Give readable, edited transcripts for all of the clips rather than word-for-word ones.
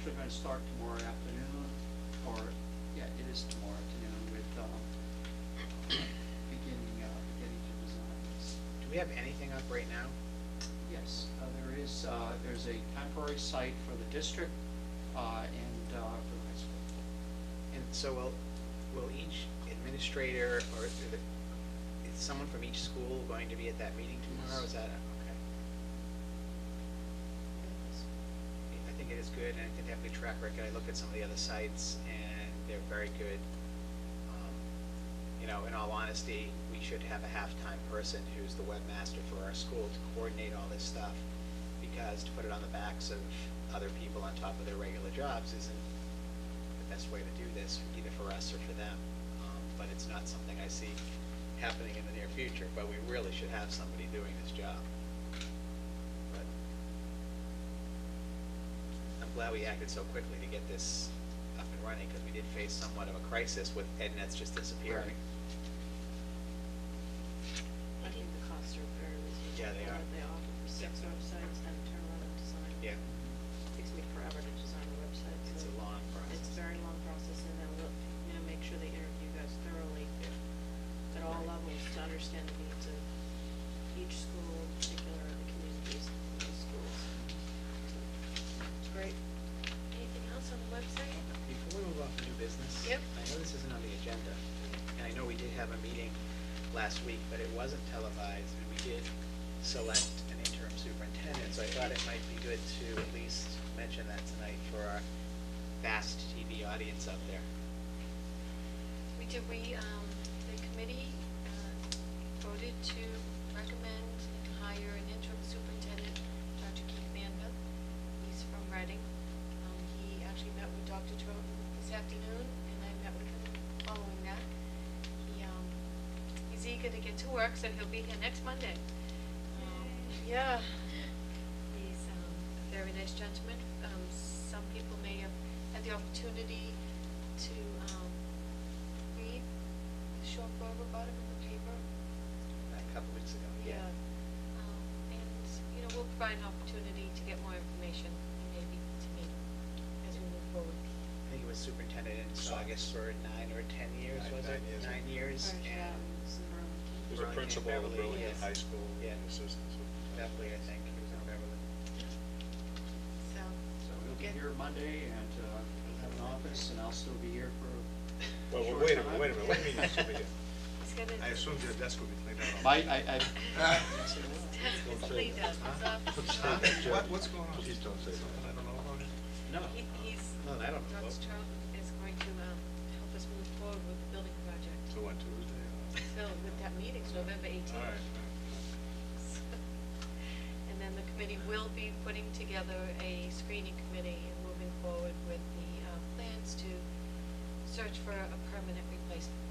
actually going to start tomorrow afternoon, or, yeah, it is tomorrow afternoon with beginning to design this. Do we have anything up right now? Yes, there is, there's a temporary site for the district and for the high school. And so will each administrator or is someone from each school going to be at that meeting tomorrow? Yes. Is that okay? I think it is good, and I think they have a good track record. I looked at some of the other sites, and they're very good. You know, in all honesty, we should have a half-time person who's the webmaster for our school to coordinate all this stuff, because to put it on the backs of other people on top of their regular jobs isn't the best way to do this, either for us or for them. But it's not something I see happening in the near future, but we really should have somebody doing this job. But I'm glad we acted so quickly to get this up and running, because we did face somewhat of a crisis with EdNets just disappearing. Right. I think the costs are very reasonable. Yeah, they are. What they offer for 6 websites, then turn around and design. Yeah. It takes me forever to design a website. It's so a long process. It's a very long process, and then we'll, make sure they interview you guys thoroughly at all levels to understand the needs of each school, in particular, and the communities in those schools. It's great. Anything else on the website? Before we move on to new business, Yep. I know this isn't on the agenda, and I know we did have a meeting last week, but it wasn't televised, and we did select an interim superintendent, so I thought it might be good to at least mention that tonight for our vast TV audience out there. The committee voted to recommend and hire an interim superintendent, Dr. Keith Manville. He's from Reading. He actually met with Dr. Troughton this afternoon, and I met with him following that. He's eager to get to work, so he'll be here next Monday. Yeah. He's a very nice gentleman. Some people may have had the opportunity to read the short blurb about him in the paper. A couple weeks ago. Yeah. And, we'll provide an opportunity to get more information and maybe to meet as we move forward. I think he was superintendent in Saugus for 9 or 10 years, was it? 9 years. Yeah, And it was in Burlington. He was a Burlington, principal at Beverly, Burlington yes. High School, Yeah. and assistant superintendent. Beverly, I think, he was in Beverly. So So we'll be here Monday, and we'll have an office, and I'll still be here for Well, short wait a time. minute, what do you mean you still be here? he's gonna. I assumed your desk would be cleaned out. Yes, it's cleaned up. His office. What's going on? Please don't say that. Something I don't know about it? No. He's. No, I don't know. Dr. Troughton is going to help us move forward with the building project. So on Tuesday? So with that meeting, it's November 18th. All right. And then the committee will be putting together a screening committee and moving forward with the plans to search for a permanent replacement.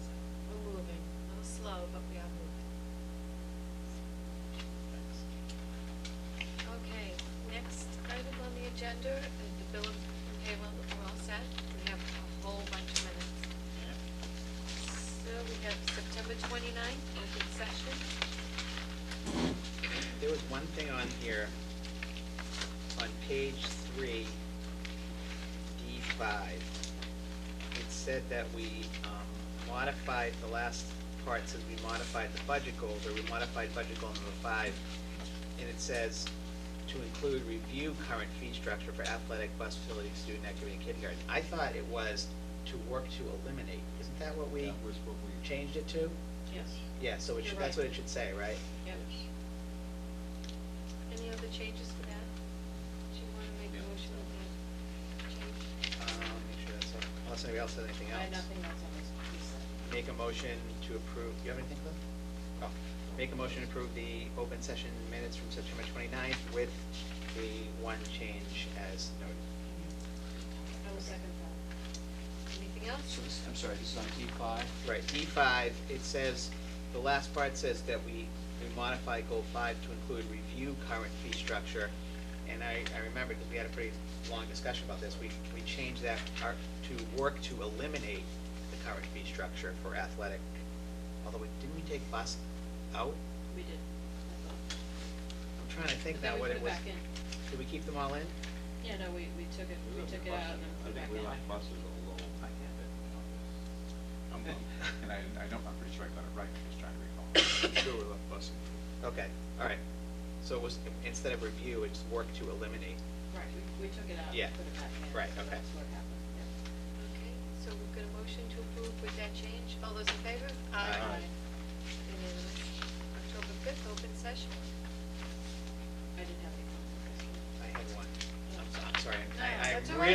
So we're moving, a little slow, but we are moving. Okay, next item on the agenda is the bill of payroll. We're all set. We have a whole bunch of minutes. So we have September 29th, open session. There was one thing on here, on page 3, D5. It said that we modified, the last part says we modified the budget goals, or we modified budget goal number 5, and it says to include review current fee structure for athletic, bus facility, student activity, and kindergarten. I thought it was to work to eliminate. Isn't that what we That was what we changed it to? Yes. Yeah, so it You're should, that's right. what it should say, right? Yep. Any other changes to that? Do you want to make a motion with that change? Make sure that's all, unless anybody else has anything else. I have nothing else on this piece. Make a motion to approve, do you have anything, Cliff? Oh, make a motion to approve the open session minutes from September 29th with the one change as noted. I will second that. Anything else? So this, I'm sorry, this is on D5. Right, D5, it says, the last part says that we modify goal 5 to include review current fee structure. And I remember, because we had a pretty long discussion about this, we changed that to work to eliminate the current fee structure for athletic, although didn't we take bus out? We did, I thought. I'm trying to think But then now we what put it it was. back in. Did we keep them all in? Yeah, no, we took it out and then put it back in. I think we left buses alone. I have it. And I'm pretty sure I got it right, I'm just trying to recall. I'm sure we left busing. Okay, all right. So it was, instead of review, it's work to eliminate. Right, we took it out Yeah. and put it back in. Right, so okay. That's what happened, yeah. Okay, so we've got a motion to approve with that change. All those in favor? Aye. Unanimous. October 5th, open session. I didn't have any comments. I had one. I'm sorry. No, that's all I'm right.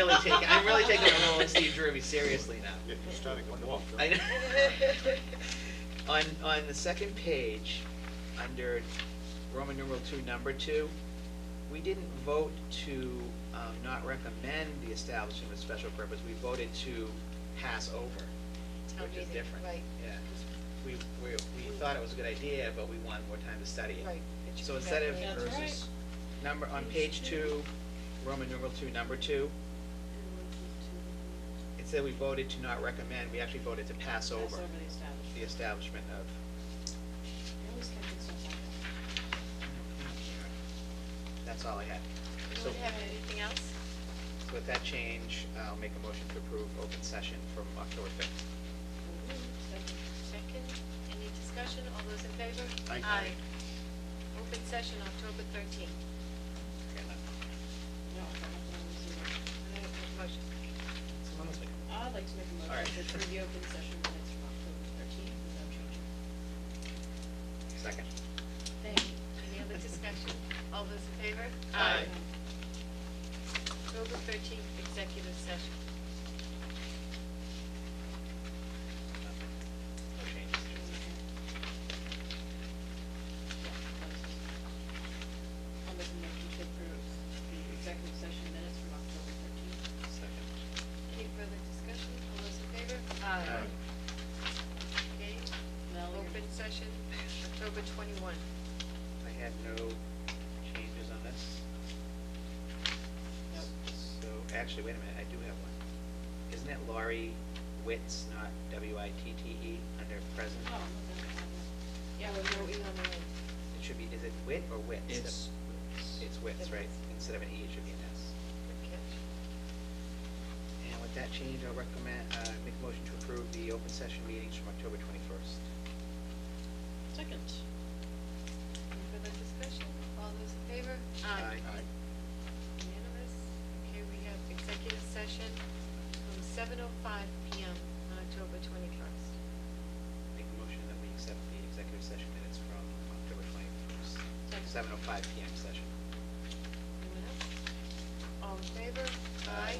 really taking the role of Steve Derby seriously now. Yeah, you're starting to walk. I know. On the second page, under Roman numeral 2, number 2, we didn't vote to not recommend the establishment of special purpose. We voted to pass over, Town which is meeting, different. right. Yeah. We thought it was a good idea, but we wanted more time to study it. Right. It should So be instead of back That's right. versus on page 2, Roman numeral 2, number 2, it said we voted to not recommend, we actually voted to pass over Pass over the the establishment. establishment of. I always kept it stuff like that. That's all I had. You So don't have anything else? with that change, I'll make a motion to approve open session from October 5th. Second. Second, any discussion? All those in favor? Aye. Open session, October 13th. Again, No, I don't have one zero. Motion. someone else make a- I'd like to make a All right. motion to approve the open session minutes from October 13th without changing. Second. Thank you. Any other discussion? All those in favor? Aye. October 13th, executive session. Nothing. No changes. I'll make a motion to approve the executive session minutes from October 13th. Second. Any further discussion? All those in favor? Aye. Okay, Mel, you're- open session, October 21. I had no changes on this. Nope. So, actually, wait a minute, I do have one. Isn't it Laurie Witts, not W-I-T-T-E, under present? Oh, no, no, no, no. Yeah, with no E on the end. It should be, is it Witt or Witts? It's, It's Witts, right? Instead of an E, it should be an S. Good catch. And with that change, I'll recommend, make a motion to approve the open session meetings from October 21st. Second. Any further discussion? All those in favor? Aye. Unanimous. Okay, we have executive session from 7:05 PM on October 21st. Make a motion that we accept the executive session minutes from October 21st. Second. 7:05 PM session. Anyone else? All in favor? Aye.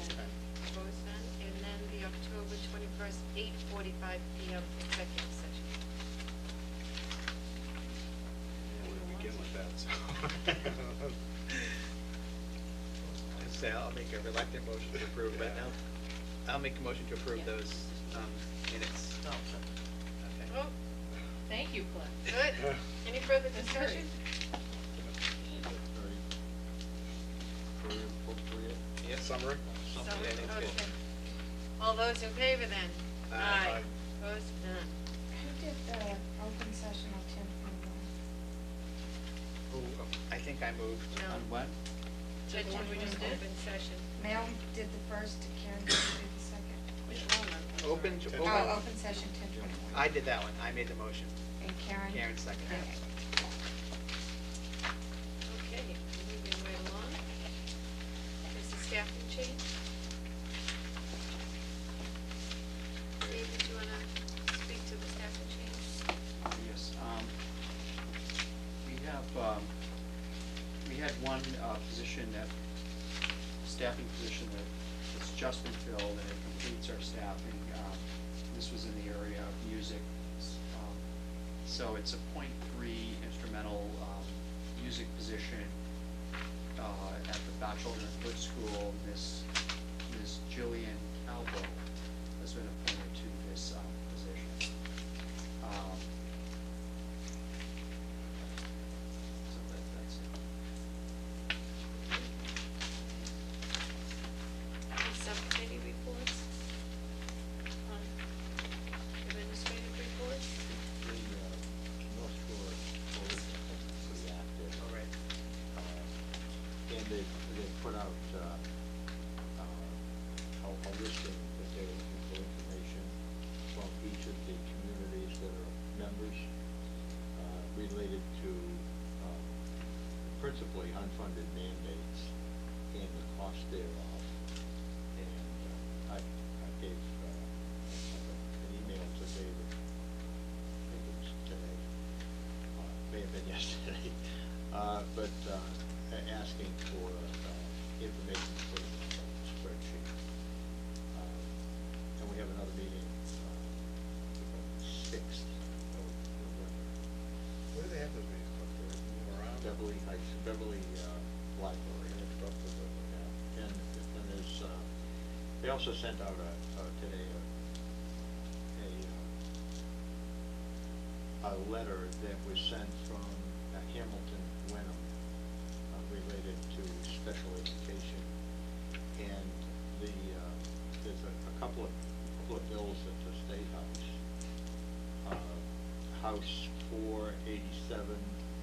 Opposed, none. And then the October 21st, 8:45 PM executive session. We're gonna begin with that, so. So I'll make a reluctant motion to approve, but Yeah. no, I'll make a motion to approve Yeah. those minutes. Okay. Oh, Thank you, Cliff. good. Any further That's discussion? Very appropriate. Yeah, summary? So, Yeah, I think it's good. okay. All those in favor then? Aye. Opposed, none. Who did the open session on 10/21? I think I moved. No. on when? So the one we just did? Open session. Mel did the first, Karen did the second. Which one? I'm sorry. Open to, Ten. open. Oh, open session 10/21. I did that one, I made the motion. And Karen? Karen seconded. Okay. Okay, moving right along. Is the staffing change? David, do you wanna speak to the staffing change? Yes, we had one position staffing position that's just been filled, and it completes our staffing. This was in the area of music. So it's a .3 instrumental music position at the Bachelor in Hood School. Ms. Jillian Calvo has been appointed to this position. So that's it. Any subcommittee reports? Administrative reports? The North Shore Coalition has been pretty active. All right. And they put out a listing that they're looking for information from each of the communities that are members, related to, principally unfunded mandates and the cost thereof. And, I gave, an email to David, I think it was today, may have been yesterday, but asking for information for the spreadsheet. And we have another meeting on the 6th of November. Where do they have those meetings? Move around? Beverly Library. Yeah. And there's, they also sent out today a letter that was sent from Hamilton Wenham related to special education. And there's a couple of bills at the State House. House 487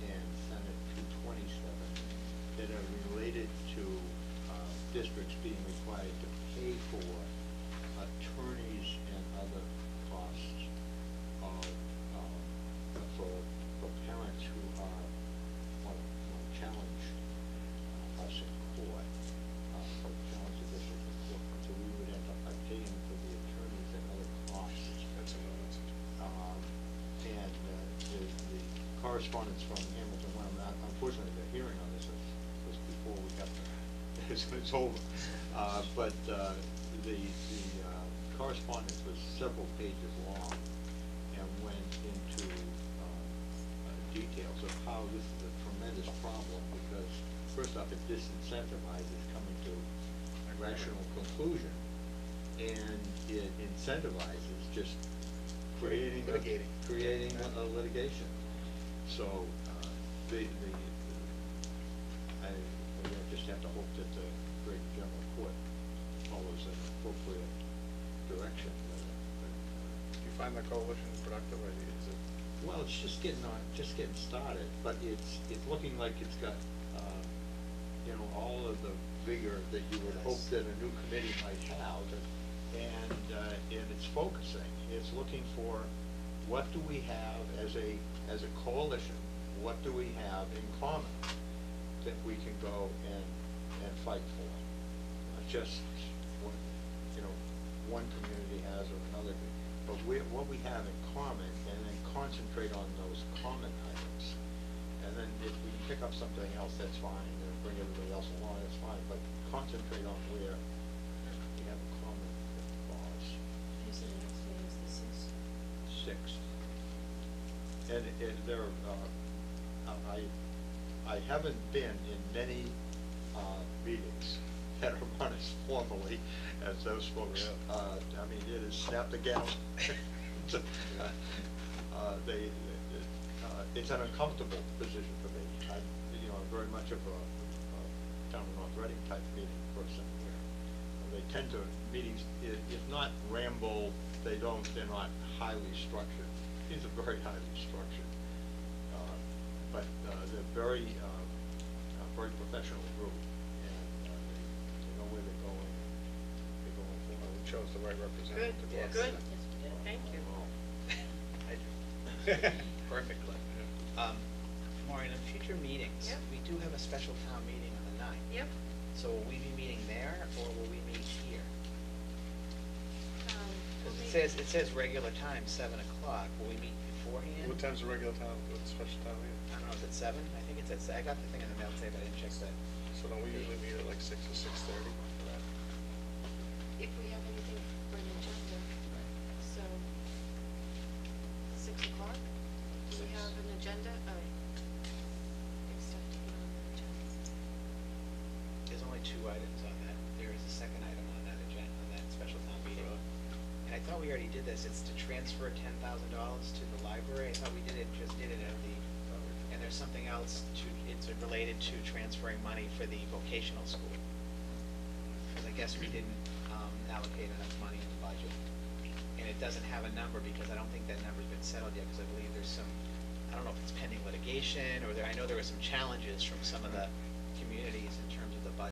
and Senate 227 that are related to districts being required to pay for attorneys and other costs of for parents who want to challenge us in court, or challenge the district in court. So we would end up by paying for the attorneys and other costs. That's another. And the correspondence from Hamilton Wenham, unfortunately, the hearing on this was before we got there. It's over. But the correspondence was several pages long and went into details of how this is a tremendous problem, because first off, it disincentivizes coming to a rational conclusion, and it incentivizes just creating litigation. So I just have to hope that the great general court follows an appropriate direction. Do you find the coalition productive, or is it? Well, it's just getting started, but it's looking like it's got all of the vigor that you would hope that a new committee might have, and it's focusing. It's looking for what do we have as a coalition, what do we have in common that we can go and fight for, not just what one community has or another, but what we have in common, and then concentrate on those common items. And then if we pick up something else, that's fine, and bring everybody else along, that's fine, but concentrate on where we have a common cause. You said the next meeting is the 6th? 6th. And there, I haven't been in many meetings that are run as formally as those folks. Yeah. I mean, it is snap the gavel. It's an uncomfortable position for me. I'm very much of a town of North Reading type meeting person where they tend to, meetings, if not ramble, they're not highly structured. These are very highly structured. But they're very professional group, and they know where they're going. They're going Well, forward. we chose the right representative to go Yes. after Good. that. Yes, we did. Thank you. I do. Perfectly. Maureen, in future meetings, Yep. we do have a special town meeting on the 9th. Yep. So will we be meeting there, or will we meet here? We'll Because meet- it says regular time, 7 o'clock. Will we meet beforehand? What time's the regular town, what's the special town meeting? I don't know, is it 7? I think it's at, I got the thing in the mail today, but I didn't check that. So don't we usually meet at like 6 or 6:30 for that? If we have anything for an agenda, so 6 o'clock? Do we 6. have an agenda? Stuff to put on the agenda. There's only 2 items on that. There is a second item on that agenda, on that special town meeting. Really? And I thought we already did this. It's to transfer $10,000 to the library. I thought we did it at the, and there's something else it's related to transferring money for the vocational school. Because I guess we didn't allocate enough money in the budget. And it doesn't have a number because I don't think that number's been settled yet, because I believe there's some, I don't know if it's pending litigation, or I know there were some challenges from some of the communities in terms